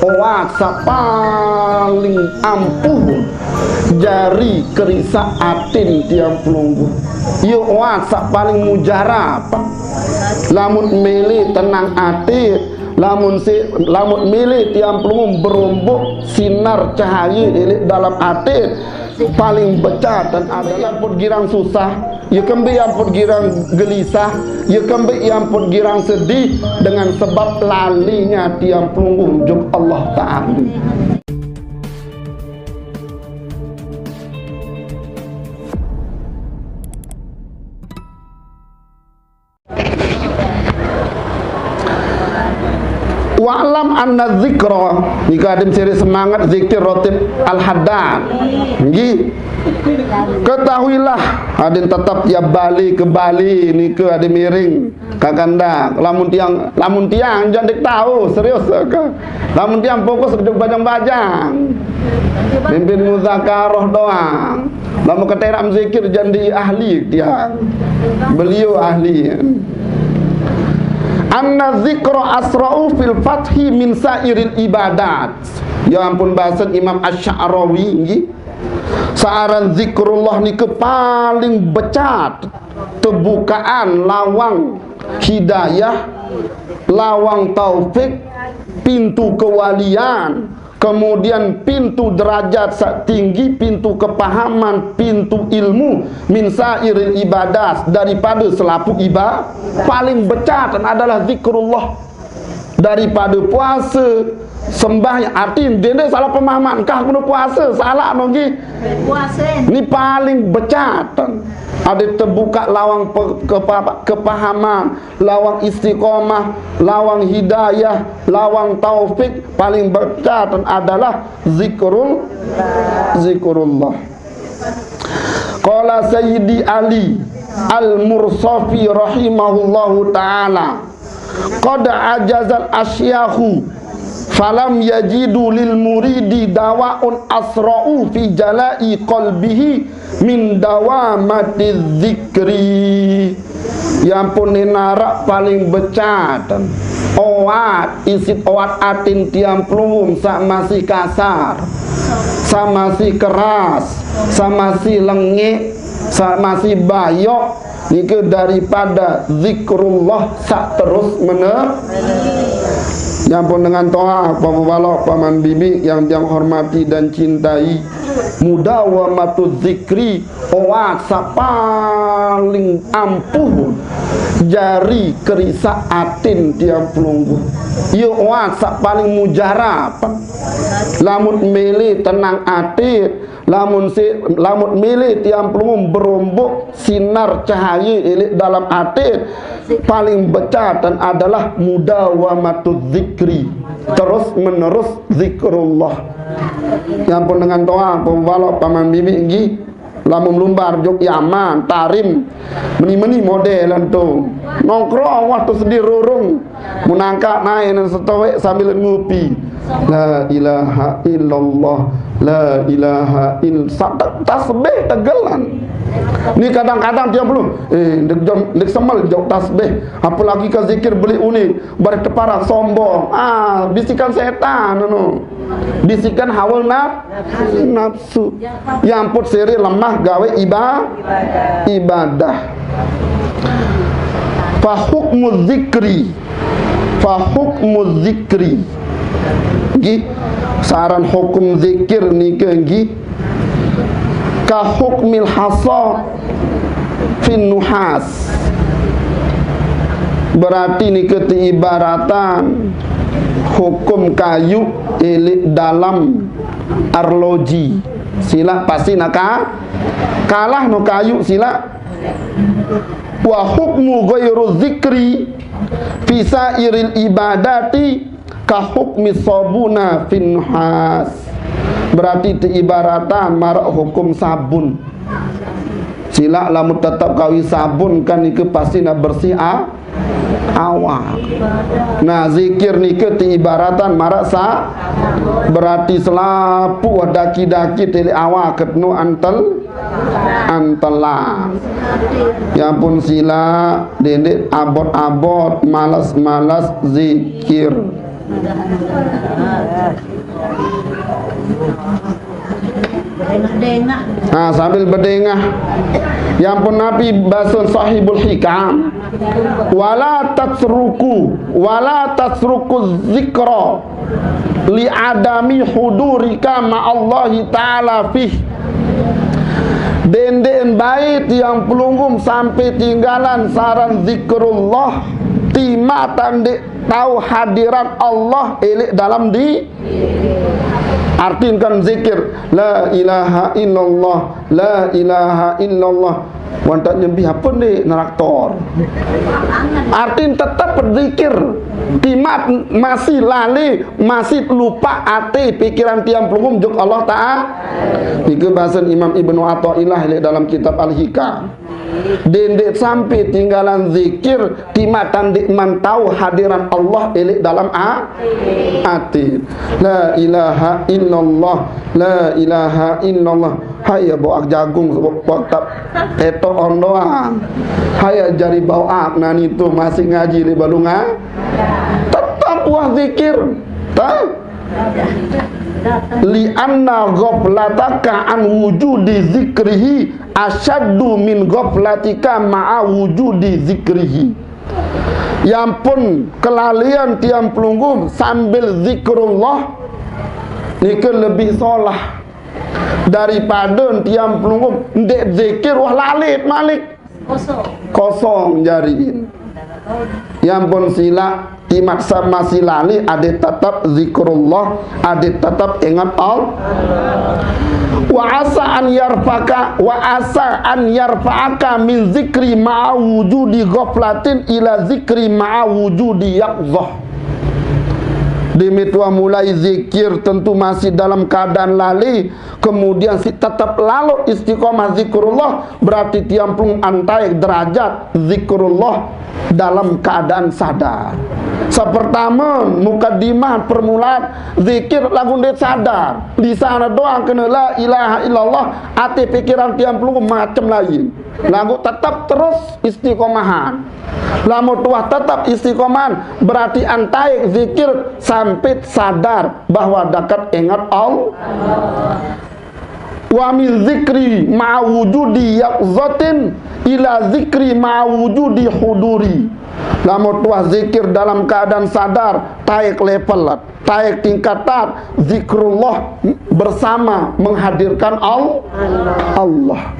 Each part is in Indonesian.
Wasa paling ampuh jari kerisa atin tiang pelunggu. Yo wasa paling mujarab. Lamun mele tenang atit, lamun mele tiang pelunggu berombok sinar cahaya dalam atit paling becat dan adalah pun girang susah. Ya kembe yang pun girang gelisah, ya kembe yang pun girang sedih dengan sebab lalinya tiang pelunggu juk Allah Ta'ala. Wa'lam anna dzikra, jika ada ciri semangat zikir rotib al-haddad. Ketahuilah adin tetap tiap Bali ke Bali ni ke ada miring kakanda lamun tiang jangan dik tahu serius ke lamun tiang fokus ke bajang-bajang pimpin muzakarah doang lamun keteram zikir jadi ahli tiang beliau ahli. Anna dzikra asra'u fil fathi min sairil ibadat. Ya ampun bahasa Imam Asy-Sya'rawi nggih. Saaran zikrullah ni ke paling becat terbukaan lawang hidayah, lawang taufik, pintu kewalian, kemudian pintu derajat tinggi, pintu kepahaman, pintu ilmu min sairil ibadah, daripada selapu ibadah paling becat adalah zikrullah. Daripada puasa sembahyang arti dia salah pemahaman kah guna puasa salah nonggi ni paling becat. Ada terbuka lawang kepahaman, lawang istiqomah, lawang hidayah, lawang taufik, paling becat adalah zikrullah. Qala Sayyidi Ali Al-Mursafi rahimahullahu ta'ala, qad ajazal asyakhu falam yajidu lil muridi dawaun asra'u fi jalai qalbihi min dawamati dzikri. Ya ampun narak paling becat owat isit owat atin tiang pelum sak masih kasar, sak masih keras, sak masih lengik, sak masih bayok nika daripada zikrullah sak terus yang pun dengan toa bapak-bapak paman bibi yang hormati dan cintai, mudawamatu zikri owasa paling ampuh jari kerisa atin tiang pelunggu. Yo owasa paling mujarab. Lamun mele tenang atit, lamun mele tiang pelunggu berombok sinar cahaya dalam atit paling becat dan adalah mudawamatu zikri, terus menerus zikrullah. Yang pun dengan doa pembalap paman bibi nggih lamun lumbar jog Yaman tarim meni-meni modelan tu nongkrong waktu sedih rurung munangka naik dan setowek sambil ngopi la ilaha illallah la ilaha illallah tasbih tegelan. Ni kadang-kadang dia belum dek semal jauh tasbih, apalagi ke zikir beli unik barik teparak sombong, bisikan setan bisikan hawa nafsu yang put seri lemah gawe ibadah. Fa hukmu zikri nggih saran hukum zikir nika nggih ka hukmil hasa fin nuhas, berarti ni ibaratan hukum kayu elik dalam arloji. Sila pasti nak kalah no kayu sila. Wa hukmu ghairu zikri fi sairil ibadati ka hukmi sabuna fin nuhas, berarti ibaratan marak hukum sabun. Sila lamun tetap kawi sabun kan itu pasti nak bersih awak. Nah zikir nike ibaratan marak berarti selapu daki-daki teli awak ketnu antelah. Ya pun sila dendek abot-abot malas-malas zikir. berdengah. Nah, sambil berdengah. Yang pun Nabi bahasa sahibul hikam, wala tasruku zikra li adami hudurika ma'allahi ta'ala fih. Denden bait yang pelunggum sampai tinggalan saran zikrullah tima tandek tahu hadirat Allah elik dalam di artikan zikir la ilaha illallah, la ilaha illallah. Wantak nyembih apa ni naraktor. Artin tetap berzikir. Timat masih lali, masih lupa ati pikiran tiang pelungum juk Allah Ta'ala. Itu bahasa Imam Ibnu Athaillah dalam kitab Al-Hikam. Dendek sampai tinggalan zikir timatan dik mantau hadiran Allah elik dalam hati. La ilaha illallah, la ilaha illallah. Haya boak jagung boak tak tetok on doang. Haya jari boak nan itu masih ngaji di balunga. Tetap wah zikir. Tak? Li'anna ghaflataka an wujudi zikrihi asyaddu min ghaflatika ma'a wujudi zikrihi. Yang pun kelalian tiang pelunggum sambil zikrullah ini lebih solah daripada tiang pelunggum ndek zikir wah lalit malik kosong jariin. Yang pun sila timak sama silali ada tetap zikrullah, ada tetap ingat Allah. Wa asa an yarfa'aka min zikri ma'a wujudi ghaflatin ila zikri ma'a wujudi yaqzah. Demitua mulai zikir tentu masih dalam keadaan lali, kemudian si tetap lalu istiqomah zikrullah, berarti tiampung antai derajat zikrullah dalam keadaan sadar. Sepertama mukadimah permulaan zikir lagu dia sadar di sana doang kena la ilaha illallah, hati pikiran tiampung macam lain. Lagu tetap terus istiqomahan. Lamu tuah tetap istiqomahan berarti antai zikir sampai sadar bahwa dekat ingat Allah. Wa min zikri ma'a wujudi yaqzatin ila zikri ma'a wujudi huduri. Lamu tuah zikir dalam keadaan sadar taik level, taik tingkatan zikrullah bersama menghadirkan Allah.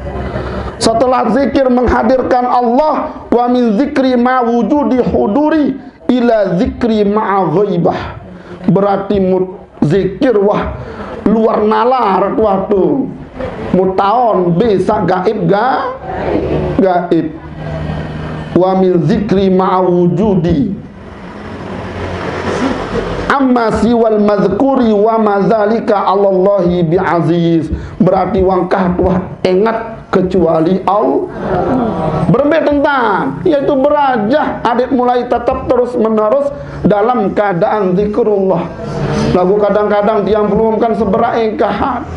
Setelah zikir menghadirkan Allah, wa min zikri ma wujudi huduri ila zikri ma'a ghaibah. Berarti zikir wah luar nalar waktu mutaon bisa gaib gaib. Wa min zikri ma'a wujudi amma siwal mazkuri wa mazalika Allahi bi'aziz. Berarti wangkah wah ingat kecuali Allah. Berbeda tentang yaitu berajah adik mulai tetap terus menerus dalam keadaan zikrullah. Lagu kadang-kadang tiang belum kan seberak engkahan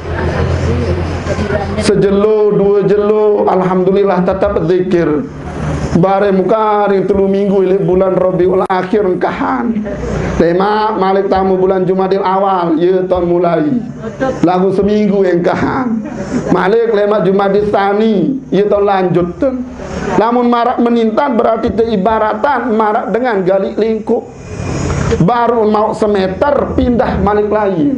sejelo dua jelo alhamdulillah tetap zikir. Bare muka ring 3 minggu ilih bulan Rabiul Akhir engkahan. Tema malik tamu bulan Jumadil awal ye tahun mulai. Lagu seminggu engkahan. Malik lemak Jumadil Tsani ye tahun lanjut. Namun marak menintan berarti ibaratan marak dengan gali lingkup. Baru mau semeter pindah malik lain.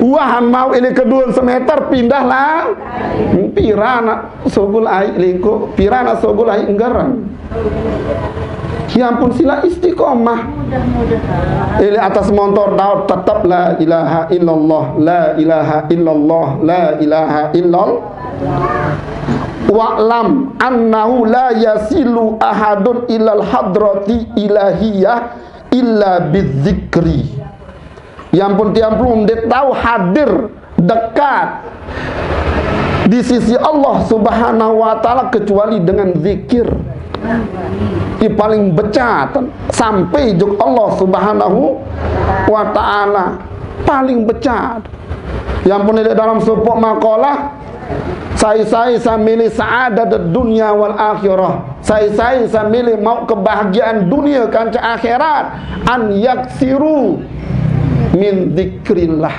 Wahan mau ini kedua semeter pindahlah pirana sobul ai lingkup pirana sobul ai enggaran. Ya ampun sila istiqomah. Ini atas motor daud tetap la ilaha illallah, la ilaha illallah, la ilaha illallah. Wa'lam annahu la yasilu ahadun ilal hadrati ilahiyah illa bidzikri. Yang pun tiang belum dia tahu hadir dekat di sisi Allah Subhanahu wa taala kecuali dengan zikir. Di paling becat sampai juk Allah Subhanahu wa taala paling becat. Yang pun di dalam sebuah makalah saya samili sa'adat dunia wal akhirah. Saya samili mau kebahagiaan dunia kanca akhirat an yaksiru min zikrillah.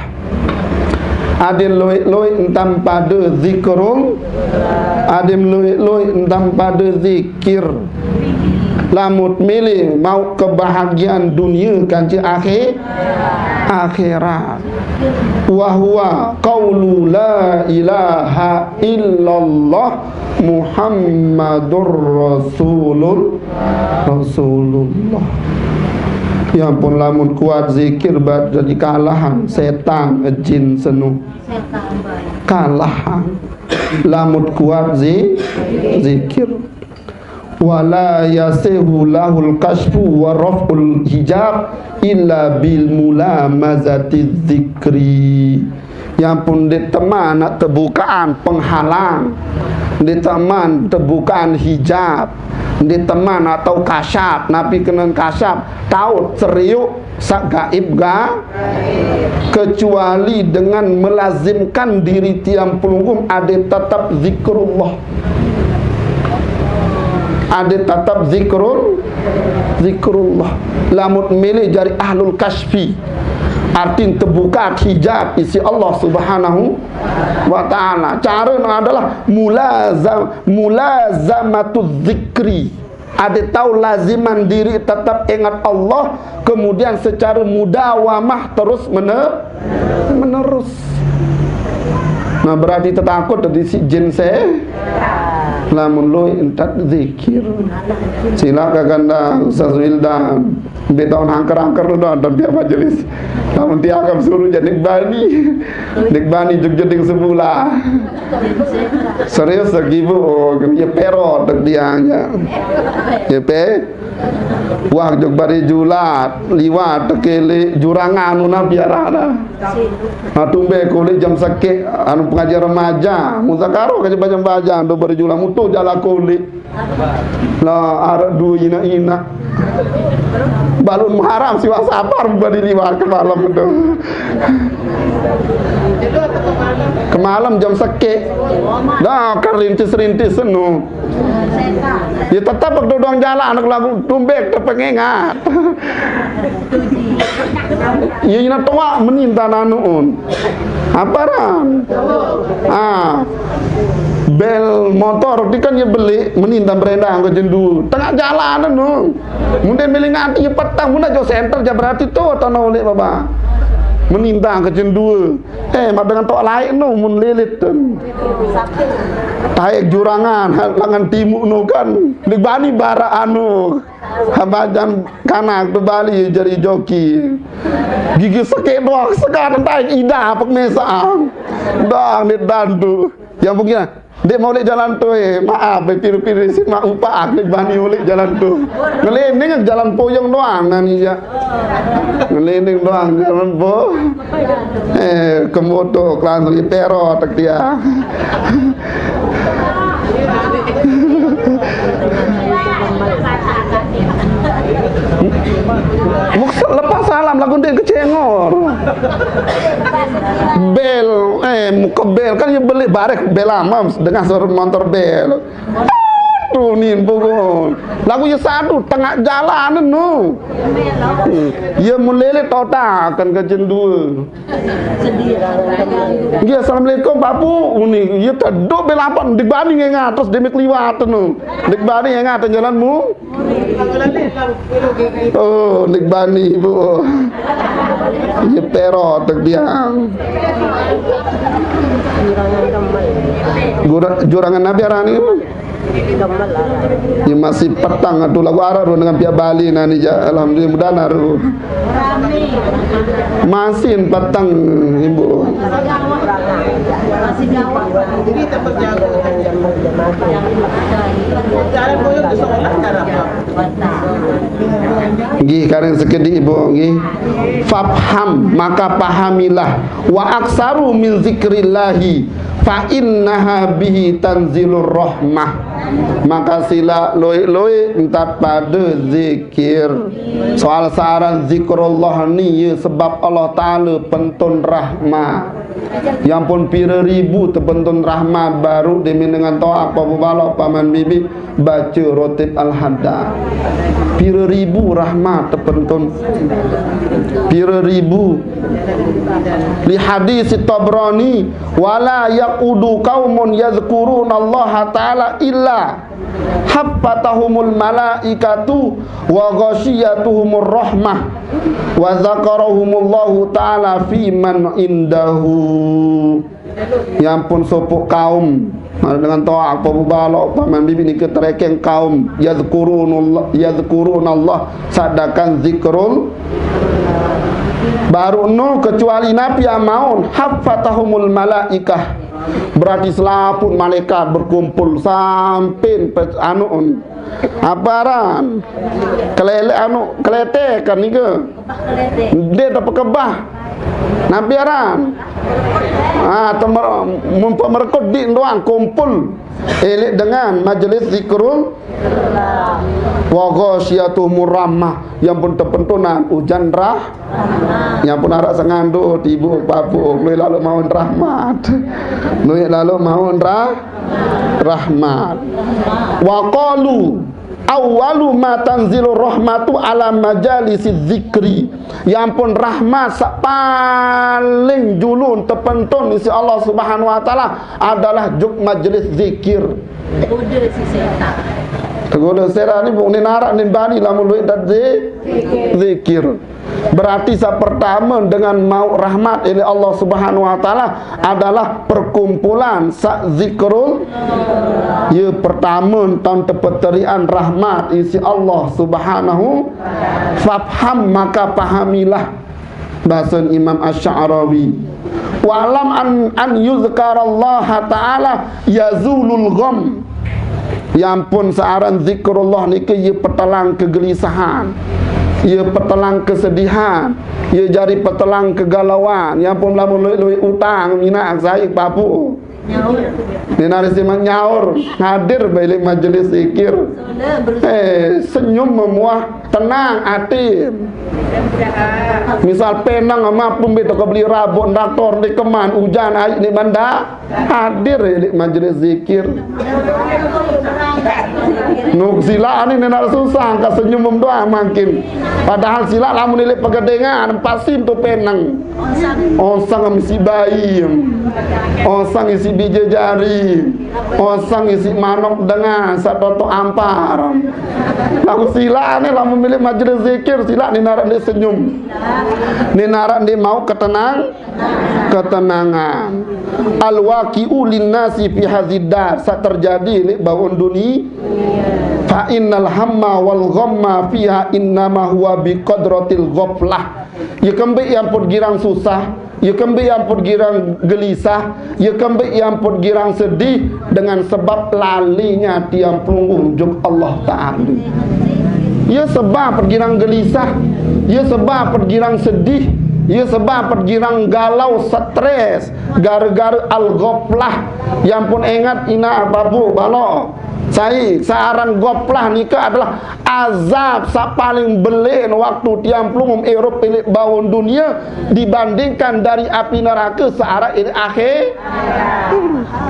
Adin loi entam pada zikrul, adin loi entam pada zikir. Lamut milih mau kebahagiaan dunia kanci akhirat. Wa huwa qaulu la ilaha illallah Muhammadur Rasulullah. Ya ampun, lamun kuat zikir bad jadi kalahan setan jin senu. Kalahan. Lamun kuat zikir. Wala yasihu lahul kasfu wa raf'ul hijab illa bil mulamazati dzikri. Yang pun diteman nak terbukaan penghalang, diteman terbukaan hijab, diteman atau kasyaf, nabi kena kasyaf tahu seriuk sak gaib kecuali dengan melazimkan diri tiang pelunggung ada tetap zikrullah, ada tetap zikrullah. Lamut milih dari ahlul kasfi, arti terbuka hijab isi Allah subhanahu wa ta'ala. Cara adalah mulazamatu zikri, ada tahu laziman diri tetap ingat Allah, kemudian secara mudawamah terus menerus. Nah berarti tertakut dari si jin saya. Lamun loy entat zikir. Sila kaganda Ustaz Wildan. Beton angker-angker lu dan tiap majelis. Lamun tiagam suruh jadi Nikbani juga ding sebulan. Serius lagi bu, ya pero dek dianya. Ya pe. Wah jog bari julat liwat tekele jurangan anu biarana. Tumbe kulit jam sakit anu pengajar remaja muzakaro kaje baca-baca ando bari julat mutu jala kulit. Lah arek du ina balun haram siwa sapar bari liwat ke malam itu. Ke malam jam sakit. Dah kerintis-rintis senu. Ya tetap berdodong jalan anak lagu tumbek terpengingat. Ya ina tua meninta nanuun. Apa ran? Bel motor di kan ya beli meninta berendang ke jendu tengah jalan nu. Mungkin beli ngati ya petang muna jo center ja berarti tu atau nolek baba. Menintang ke jendua mak dengan tok lain no mun lilit taik jurangan langan timuk no kan dibani bara anu habajan kanak tu Bali jadi joki gigi sakit doang sekarang taik ida pak mesang dang dit dandu yang begini dia mau lihat jalan tu maaf piru-piru si mak upak dia bani ulik jalan tu ngelinding jalan poyong doang nani ya ngelinding doang jalan po kemoto kelan lagi pero tak dia lepas salam lagu dia kecengor bel muka bel kan ya beli barek bel lama dengan suara motor bel tunin pokok lagu ya satu tengah jalan nu ya mulele tota kan kajen dua ya assalamualaikum papu uni ya teduk bel apa dibanding yang atas demi kliwat nu dibanding yang atas jalanmu oh dibanding bu ya pero tak diang jurangan Nabi Arani ya masih petang atuh lagu Arab dengan pihak Bali nani alhamdulillah mudah naru masih petang ibu jadi tetap jago jalan boyong ke sekolah kenapa nggih kareng sekedi ibu nggih fafham maka pahamilah wa aksaru min zikrillahi fa innaha bihi tanzilur rahmah maka sila loi entat pada zikir soal saran zikrullah ni sebab Allah Ta'ala pentun rahmat yang pun pira ribu terpentun rahmat baru demi dengan toa apa balok paman bibi baca rotib al-hadda pira ribu rahmat terpentun pira ribu. Li hadis Tabrani wala yaqudu qaumun yadhkuruna Allah taala illa habbatahumul malaikatu wa ghasyiyatuhumur rahmah wa dzakarahumullahu taala fi man indahu. Ya ampun sopok kaum dengan toa apa balok paman bibi ni keterekeng kaum yadhkurunallah sadakan zikrul baru no kecuali nabi amaun haffatahumul malaikah, berarti selaput malaikat berkumpul sampai anu aparan kelele anu kelete kan ni ke dia dapat kebah nabi aran mempermerekut di doang kumpul elik dengan majlis zikrul wa ghasyiyatuhumur rahmah, yang pun terpentunan hujan yang pun arak sengando tibu papu lu lalu mohon rahmat rahmat wa qalu awwalu ma tanzilu rahmatu ala majalisi zikri, yang pun rahmat paling julun terpentun isi Allah Subhanahu wa taala adalah juk majlis zikir. Tegoda sera ni buk ni narak ni bani lamun luit dat zikir. Berarti pertama dengan mau rahmat ini Allah Subhanahu wa taala adalah perkumpulan sak zikrul. Ya pertama tahun tepeterian rahmat isi Allah Subhanahu. Fafham maka pahamilah bahasa Imam Asy'arawi. Wa'lam an yuzkarallaha ta'ala yazulul gham. Yang pun searan zikrullah ni ke ia petelang kegelisahan, ia petelang kesedihan, ia jadi petelang kegalauan. Yang pun lamun luit utang mina saya papu ni nari simak nyaur hadir balik majlis zikir, senyum memuah tenang hati. Misal penang ama pun beto kau beli rabot traktor di keman hujan air di banda hadir di majlis zikir. Nuk sila ni nak susah ka senyum doa makin. Padahal sila lamun nilai pegedengan pasim tu penang. Osang isi bayi, osang isi biji jari, osang isi manok dengan satu ampar. Lalu sila ni lamun milik majlis zikir sila ni narak dia senyum, ni narak dia mau ketenangan. Al-waqi'u linnasi fi hadzidar saat terjadi ni bangun dunia. Fa innal hamma wal ghamma fiha innama huwa biqadratil ghaflah. Ya kembali yang pun girang susah, ya kembali yang pun girang gelisah, ya kembali yang pun girang sedih dengan sebab lalinya tiang pelunggung juk Allah Ta'ala. Ya sebab pergirang gelisah, ya sebab pergirang sedih, ya sebab pergirang galau stres gara-gara al-ghaflah. Yang pun ingat ina babu balok saya searan goplah nikah adalah azab paling belen waktu tiang pelungum Eropa pilih bangun dunia dibandingkan dari api neraka searah ini akhir.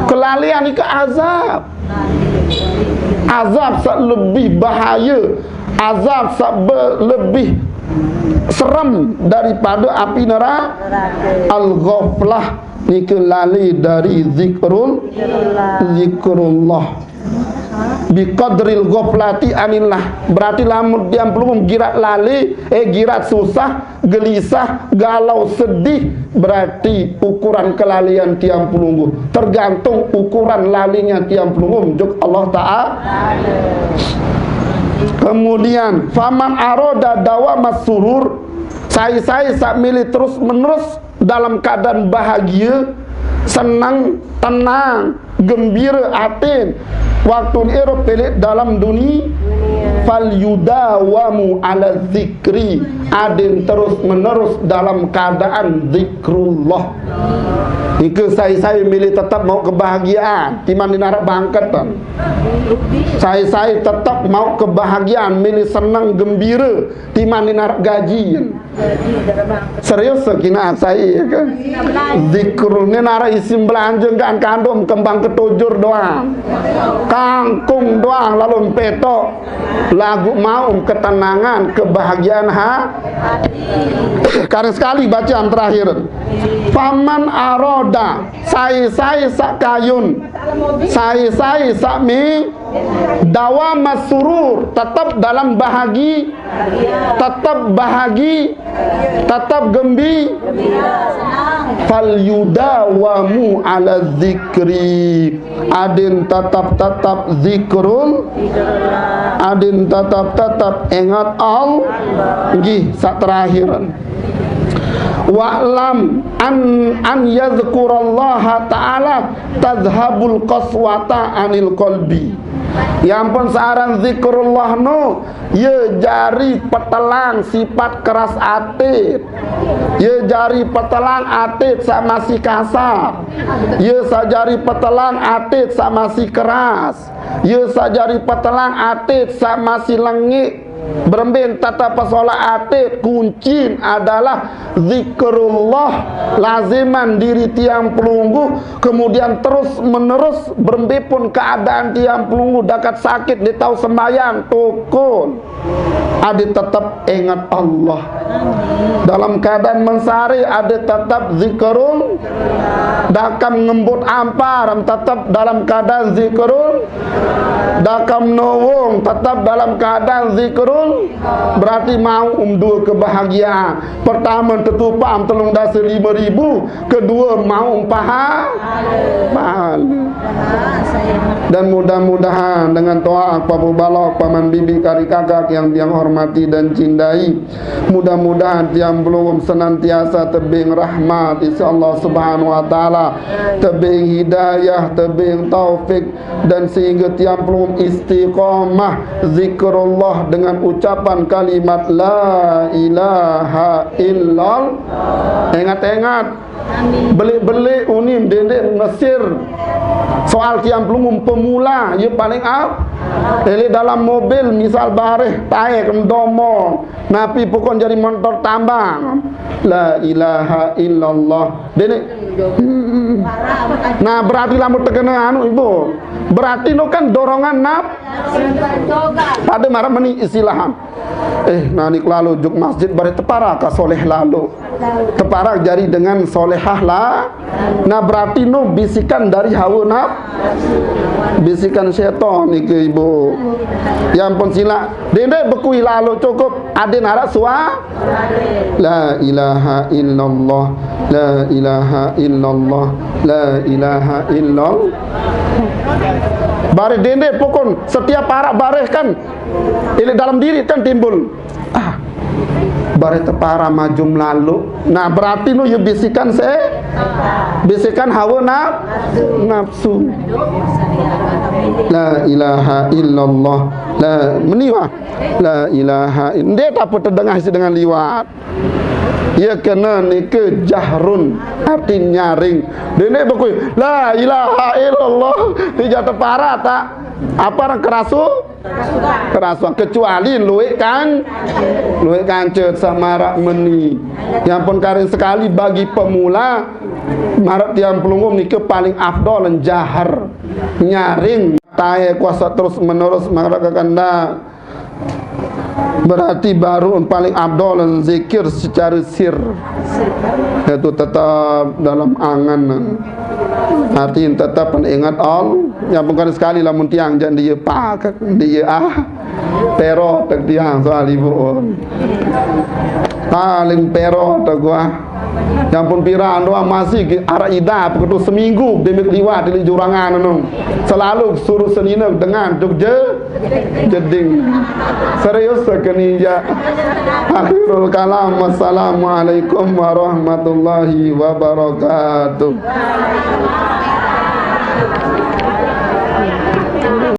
Kelalian nikah azab lebih bahaya, azab lebih seram daripada api neraka. Al-ghaflah nikah lali dari zikrullah biqadril ghaflati anillah. Berarti lamun diam pelungum girat lali, girat susah, gelisah, galau, sedih, berarti ukuran kelalian tiang pelunggu tergantung ukuran lalinya tiang pelunggu juk Allah Ta'ala. Kemudian faman aroda dawamas surur, saya sak milih terus menerus dalam keadaan bahagia, senang, tenang, gembira atin waktu Eropa pelik dalam dunia. Fal yudawamu ala zikri, adin terus menerus dalam keadaan zikrullah. Ika saya milih tetap mau kebahagiaan timan dinarak bangketan. Saya tetap mau kebahagiaan, milih senang gembira timan dinarak gajian. Serius sekina saya kan. Zikrulnya nara isim belanja kan kandung kembang ketojur doang, kangkung doang, lalu petok lagu mau ketenangan kebahagiaan hati. Karena sekali bacaan terakhir. Faman aroda sai sakayun sai sakmi dawama surur, tetap dalam tetap fal yudawamu ala zikri, adin tetap zikrul, adin tetap ingat Allah nggih sak terakhiran. Wa'lam an yadhkurallaha ta'ala tadhhabul qaswata anil qalbi. Ya ampun searan zikrullah no ye jari petelang sifat keras atit, ye jari petelang atit sama si kasar, ye sajari petelang atit sama si keras, ye sajari petelang atit sama si lengik. Berembin tata pasola atit kuncin adalah zikrullah laziman diri tiang pelunggu, kemudian terus menerus berembin pun keadaan tiang pelunggu dakat sakit di tahu sembahyang tukun ada tetap ingat Allah dalam keadaan mensari, ada tetap zikrul dakam ngembut ampar tetap dalam keadaan zikrul, dakam nowong tetap dalam keadaan zikrul. Berarti mau dua kebahagiaan. Pertama tetupam telung dasa 5.000, kedua mau pahala. Dan mudah-mudahan dengan toa papu balok paman bibi kari kakak yang tiang hormati dan cintai, mudah-mudahan tiang belum senantiasa tebing rahmat insyaallah subhanahu wa ta'ala, tebing hidayah, tebing taufik, dan sehingga tiang belum istiqamah zikrullah dengan ucapan kalimat la ilaha illallah. Ingat-ingat belik-belik unim dendek Mesir soal tiang pelungum pemula ia paling Eli dalam mobil misal bareh taek mendomo napi pokon jadi motor tambang la ilaha illallah dene. Nah berarti lamu terkena anu ibu, berarti no kan dorongan pada marah meni istilahan nani lalu juk masjid bari tepara ka soleh lalu tepara jari dengan solehah lah. Nah berarti no bisikan dari hawa bisikan setan iki ibu. Yang pun sila dende bekui lalu cukup ada narak suah la ilaha illallah la ilaha illallah la ilaha illallah. Bare dende pokon setiap arak bareh kan ini dalam diri kan timbul bare tepara maju lalu. Nah berarti nu ya bisikan bisikan hawa nafsu. La ilaha illallah la meniwa la ilaha dia tak apa terdengar dengan liwat. Ya kena ni ke jahrun arti nyaring. Dene bekui la ilaha illallah tidak tepara tak apa orang kerasuan kecuali luik kancet sama rak meni. Yang pun karin sekali bagi pemula marak tiang pelunggung ni ke paling afdol dan jahar nyaring tahe kuasa terus menerus marak kekanda. Berarti baru paling abdol dan zikir secara sir itu tetap dalam angan, artinya tetap ingat Allah. Yang bukan sekali lah muntiang jangan dia pakak dia pero tak tiang soal ibu paling pero tak gua. Yang pun piraan doang masih arah ida begitu seminggu demik liwat di jurangan nung selalu suruh senina dengan Jogja jeding serius sekeni ya. Akhirul kalam, wassalamualaikum warahmatullahi wabarakatuh.